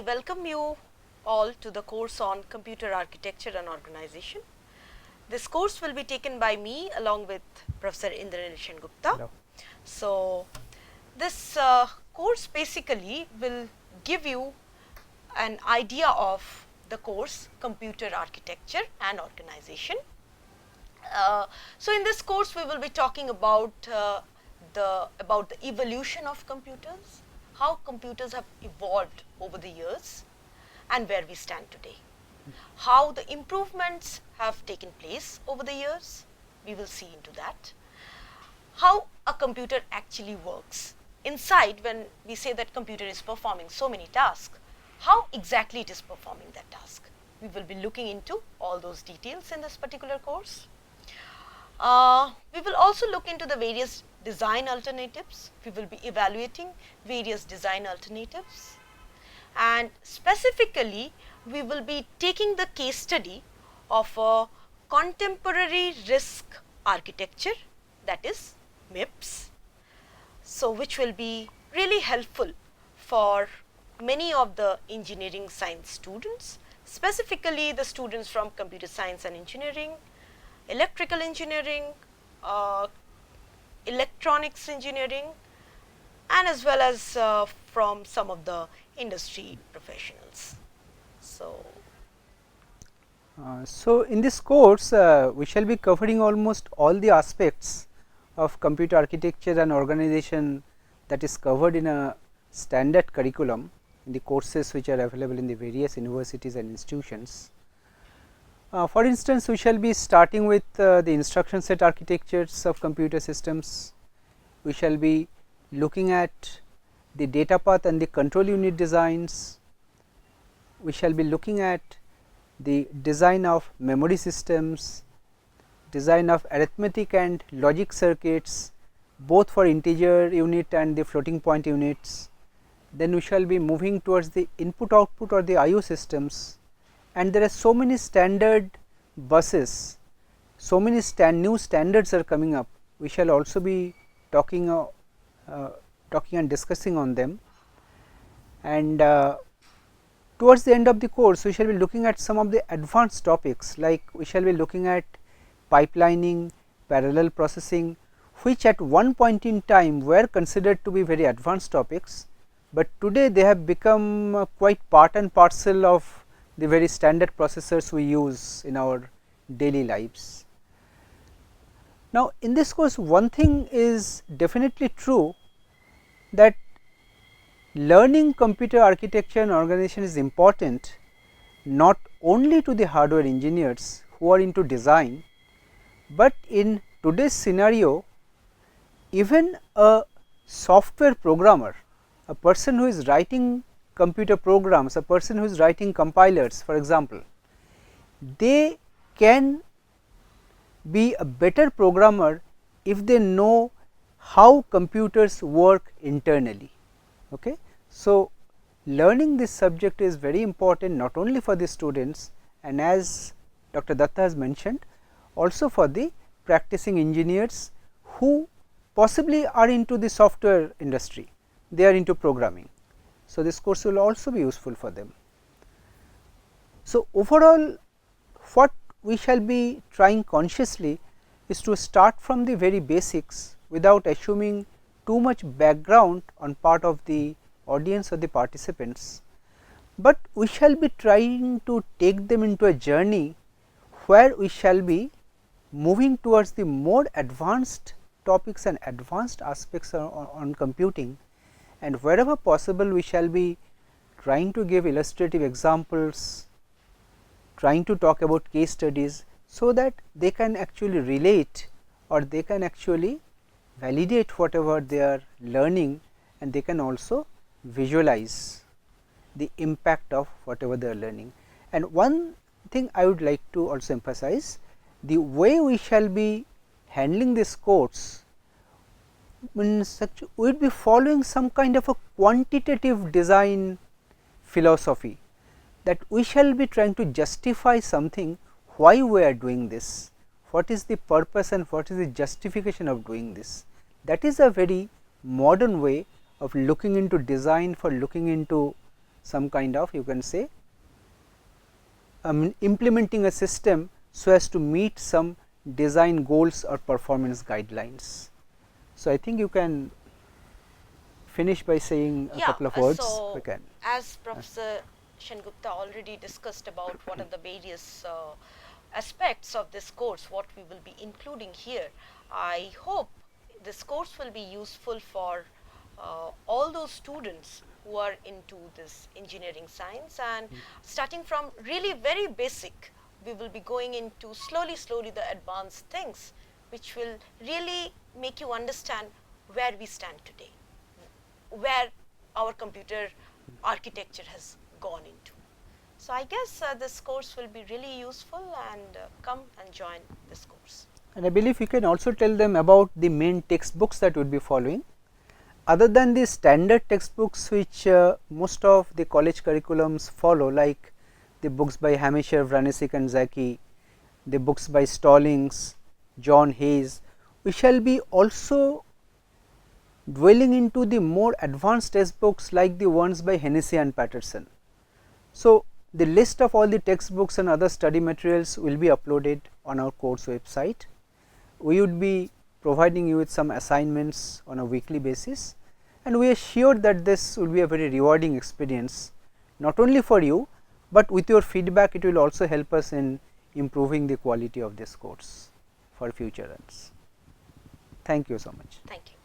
welcome you all to the course on computer architecture and organization. This course will be taken by me along with Professor Indranishan Gupta. Hello. So, this course basically will give you an idea of the course computer architecture and organization. So, in this course we will be talking about the evolution of computers, how computers have evolved over the years and where we stand today. How the improvements have taken place over the years, we will see into that. How a computer actually works. Inside, when we say that computer is performing so many tasks, how exactly it is performing that task. We will be looking into all those details in this particular course. We will also look into the various design alternatives. We will be evaluating various design alternatives, and specifically we will be taking the case study of a contemporary RISC architecture, that is MIPS. So, which will be really helpful for many of the engineering science students, specifically the students from computer science and engineering, electrical engineering, electronics engineering, and as well as from some of the industry professionals. So, in this course we shall be covering almost all the aspects of computer architecture and organization that is covered in a standard curriculum in the courses which are available in the various universities and institutions. For instance, we shall be starting with the instruction set architectures of computer systems. We shall be looking at the data path and the control unit designs. We shall be looking at the design of memory systems, design of arithmetic and logic circuits, both for integer unit and the floating point units. Then we shall be moving towards the input output or the IO systems, and there are so many standard buses, so many new standards are coming up. We shall also be talking and discussing on them, and towards the end of the course we shall be looking at some of the advanced topics, like we shall be looking at pipelining, parallel processing, which at one point in time were considered to be very advanced topics, but today they have become quite part and parcel of the very standard processors we use in our daily lives. Now, in this course one thing is definitely true, that learning computer architecture and organization is important not only to the hardware engineers who are into design, but in today's scenario even a software programmer, a person who is writing computer programs, a person who is writing compilers for example, they can be a better programmer if they know how computers work internally. Okay. So, learning this subject is very important not only for the students, and as Dr. Datta has mentioned, also for the practicing engineers who possibly are into the software industry, they are into programming. So, this course will also be useful for them. So, overall what we shall be trying consciously is to start from the very basics without assuming too much background on part of the audience or the participants, but we shall be trying to take them into a journey where we shall be moving towards the more advanced topics and advanced aspects on computing, and wherever possible we shall be trying to give illustrative examples, trying to talk about case studies, so that they can actually relate or they can actually validate whatever they are learning, and they can also visualize the impact of whatever they are learning. And one thing I would like to also emphasize, the way we shall be handling this course means we will be following some kind of a quantitative design philosophy, that we shall be trying to justify something, why we are doing this, what is the purpose and what is the justification of doing this. That is a very modern way of looking into design, for looking into some kind of, you can say, implementing a system so as to meet some design goals or performance guidelines. So, I think you can finish by saying a couple of words. So We can. as Professor Sengupta already discussed about what are the various aspects of this course, what we will be including here, I hope this course will be useful for all those students who are into this engineering science, and starting from really very basic, we will be going into slowly the advanced things, which will really make you understand where we stand today, where our computer architecture has gone into. So I guess this course will be really useful, and come and join this course. And I believe you can also tell them about the main textbooks that we will be following. Other than the standard textbooks which most of the college curriculums follow, like the books by Hamisher, Vranesik and Zaki, the books by Stallings, John Hayes, we shall be also dwelling into the more advanced textbooks like the ones by Hennessy and Patterson. So, the list of all the textbooks and other study materials will be uploaded on our course website. We would be providing you with some assignments on a weekly basis, and we are sure that this will be a very rewarding experience, not only for you, but with your feedback it will also help us in improving the quality of this course for future runs. Thank you so much. Thank you.